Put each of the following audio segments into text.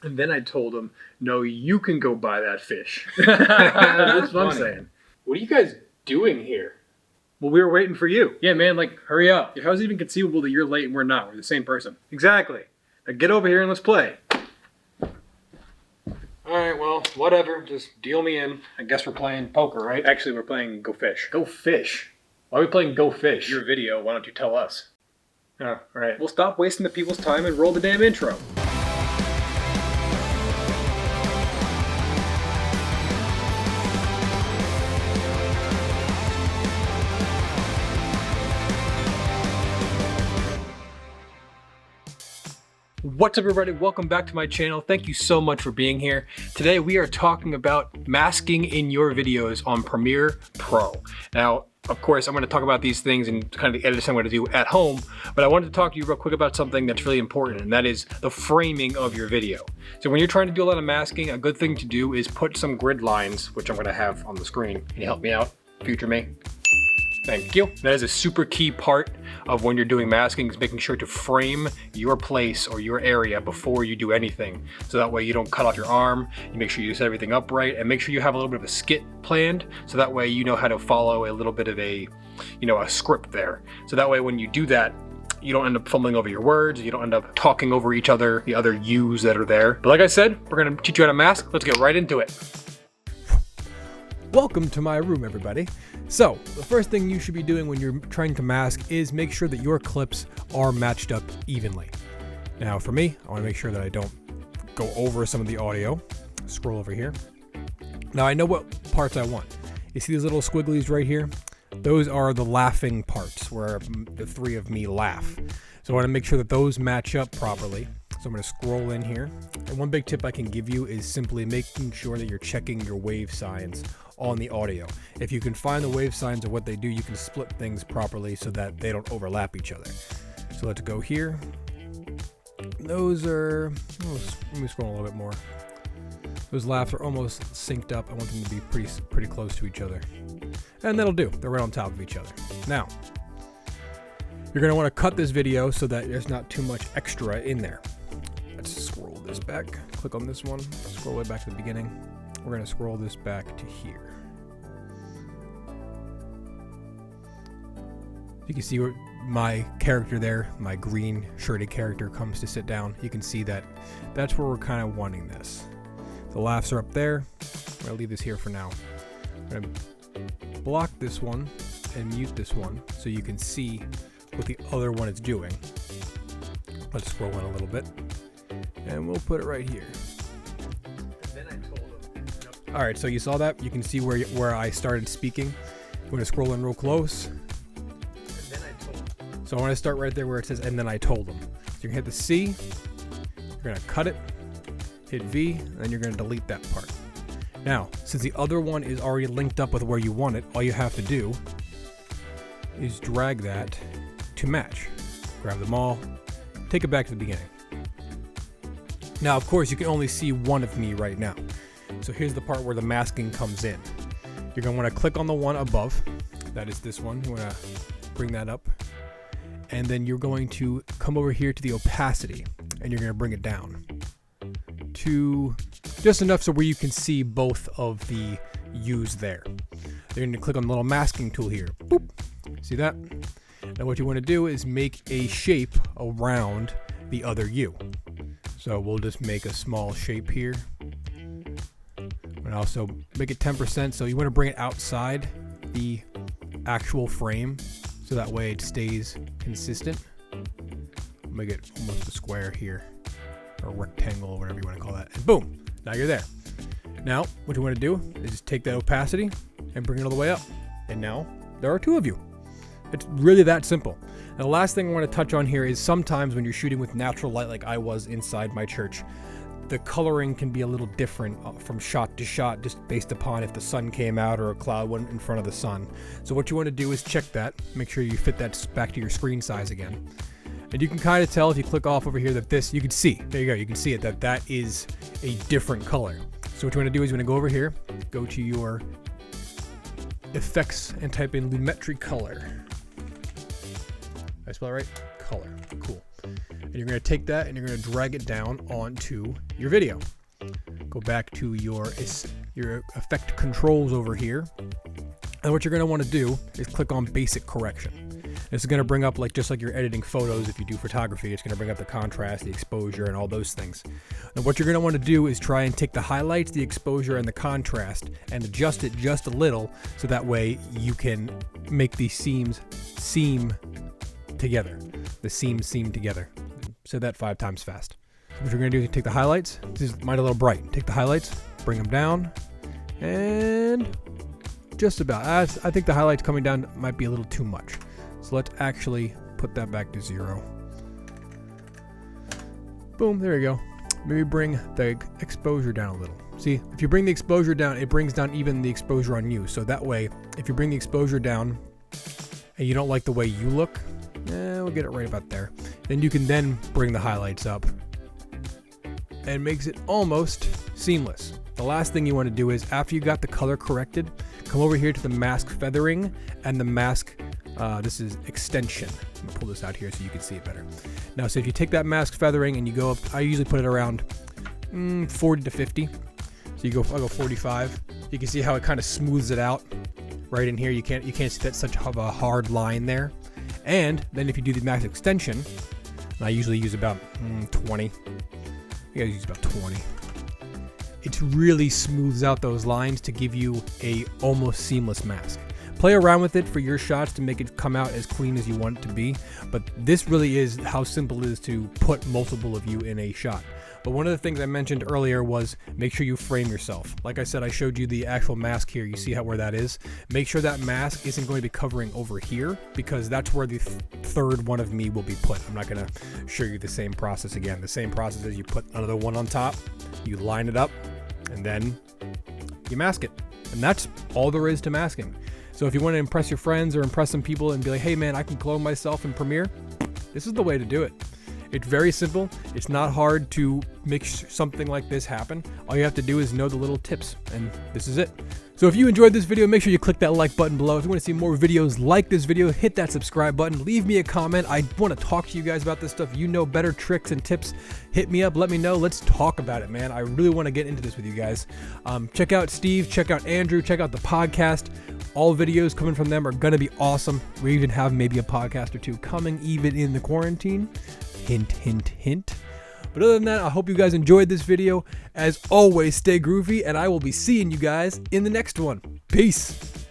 And then I told him, no, you can go buy that fish. That's what I'm saying. What are you guys doing here? Well, we were waiting for you. Yeah, man, like, hurry up. How's it even conceivable that you're late and we're not? We're the same person. Exactly. Now get over here and let's play. Alright, well, whatever. Just deal me in. I guess we're playing poker, right? Actually, we're playing Go Fish. Go Fish? Why are we playing Go Fish? Your video, why don't you tell us? Oh, right. Well, stop wasting the people's time and roll the damn intro. What's up, everybody? Welcome back to my channel. Thank you so much for being here. Today we are talking about masking in your videos on Premiere Pro. Now, of course, I'm going to talk about these things and kind of the editing I'm going to do at home, but I wanted to talk to you real quick about something that's really important, and that is the framing of your video. So when you're trying to do a lot of masking, a good thing to do is put some grid lines, which I'm going to have on the screen. Can you help me out, future me? Thank you. That is a super key part of when you're doing masking, is making sure to frame your place or your area before you do anything. So that way you don't cut off your arm, you make sure you set everything up right, and make sure you have a little bit of a skit planned, so that way you know how to follow a little bit of a, a script there. So that way when you do that, you don't end up fumbling over your words, you don't end up talking over each other, the other yous that are there. But like I said, we're gonna teach you how to mask. Let's get right into it. Welcome to my room, everybody. So, the first thing you should be doing when you're trying to mask is make sure that your clips are matched up evenly. Now, for me, I want to make sure that I don't go over some of the audio. Scroll over here. Now, I know what parts I want. You see these little squigglies right here? Those are the laughing parts, where the three of me laugh. So I want to make sure that those match up properly. So I'm going to scroll in here. And one big tip I can give you is simply making sure that you're checking your wave signs on the audio. If you can find the wave signs of what they do, you can split things properly so that they don't overlap each other. So let's go here. Those are, let me scroll a little bit more. Those laughs are almost synced up. I want them to be pretty close to each other. And that'll do. They're right on top of each other. Now, you're going to want to cut this video so that there's not too much extra in there. Let's scroll this back. Click on this one. Scroll it back to the beginning. We're going to scroll this back to here. You can see where my character there, my green shirted character, comes to sit down. You can see that that's where we're kind of wanting this. The laughs are up there. I'm going to leave this here for now. I'm going to block this one and mute this one so you can see what the other one is doing. Let's scroll in a little bit. And we'll put it right here. All right, so you saw that. You can see where I started speaking. I'm going to scroll in real close. So I want to start right there where it says, and then I told them. So you can hit the C. You're going to cut it. Hit V, and then you're going to delete that part. Now, since the other one is already linked up with where you want it, all you have to do is drag that to match. Grab them all. Take it back to the beginning. Now, of course, you can only see one of me right now. So here's the part where the masking comes in. You're going to want to click on the one above. That is this one. You want to bring that up. And then you're going to come over here to the opacity. And you're going to bring it down to just enough so where you can see both of the U's there. You're going to click on the little masking tool here. Boop. See that? Now what you want to do is make a shape around the other U. So we'll just make a small shape here. And also make it 10%, so you want to bring it outside the actual frame, so that way it stays consistent. Make it almost a square here, or rectangle, or whatever you want to call that. And boom, now you're there. Now, what you want to do is just take that opacity and bring it all the way up. And now, there are two of you. It's really that simple. And the last thing I want to touch on here is sometimes when you're shooting with natural light like I was inside my church, the coloring can be a little different from shot to shot just based upon if the sun came out or a cloud went in front of the sun. So what you want to do is check that, make sure you fit that back to your screen size again. And you can kind of tell if you click off over here that this, you can see, there you go, you can see it, that is a different color. So what you want to do is you want to go over here, go to your effects and type in lumetri color. Did I spell it right? Color, cool. And And you're going to take that and you're going to drag it down onto your video. Go back to your effect controls over here. And what you're going to want to do is click on basic correction. This is going to bring up, just like you're editing photos if you do photography, it's going to bring up the contrast, the exposure, and all those things. And what you're going to want to do is try and take the highlights, the exposure, and the contrast and adjust it just a little so that way you can make these seams seam together. The seams seam together. Say that 5 times fast. What you're going to do is take the highlights. This is mine a little bright. Take the highlights, bring them down, and just about. I think the highlights coming down might be a little too much. So let's actually put that back to 0. Boom, there you go. Maybe bring the exposure down a little. See, if you bring the exposure down, it brings down even the exposure on you. So that way, if you bring the exposure down and you don't like the way you look, we'll get it right about there. Then you can then bring the highlights up and it makes it almost seamless. The last thing you want to do is, after you got the color corrected, come over here to the mask feathering and the mask, this is extension. I'm gonna pull this out here so you can see it better. Now, so if you take that mask feathering and you go up, I usually put it around 40 to 50. So I'll go 45. You can see how it kind of smooths it out right in here. You can't see that such of a hard line there. And then if you do the mask extension, and I usually use about 20. You guys use about 20. It really smooths out those lines to give you a almost seamless mask. Play around with it for your shots to make it come out as clean as you want it to be, but this really is how simple it is to put multiple of you in a shot. But one of the things I mentioned earlier was make sure you frame yourself. Like I said, I showed you the actual mask here. You see where that is? Make sure that mask isn't going to be covering over here, because that's where the third one of me will be put. I'm not going to show you the same process again. The same process is you put another one on top, you line it up, and then you mask it. And that's all there is to masking. So if you want to impress your friends or impress some people and be like, hey man, I can clone myself in Premiere, this is the way to do it. It's very simple. It's not hard to make something like this happen. All you have to do is know the little tips, and this is it. So if you enjoyed this video, make sure you click that like button below. If you want to see more videos like this video, hit that subscribe button. Leave me a comment. I want to talk to you guys about this stuff. You know better tricks and tips. Hit me up. Let me know. Let's talk about it, man. I really want to get into this with you guys. Check out Steve. Check out Andrew. Check out the podcast. All videos coming from them are going to be awesome. We even have maybe a podcast or two coming even in the quarantine. Hint, hint, hint. But other than that, I hope you guys enjoyed this video. As always, stay groovy, and I will be seeing you guys in the next one. Peace.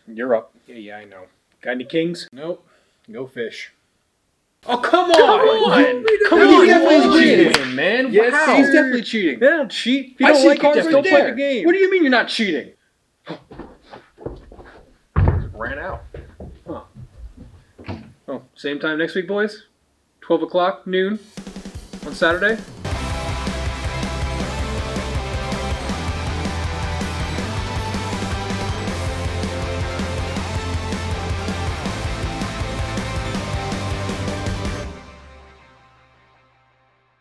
You're up. Yeah, I know. Got any kings? Nope. Go fish. Oh, come on! Come on! He's definitely cheating, man. Yes, Wow. he's definitely cheating. They don't cheat. If you I don't see like it, cards just right don't play there. the game. What do you mean you're not cheating? Ran out. Huh. Oh, same time next week, boys? 12 o'clock, noon, on Saturday?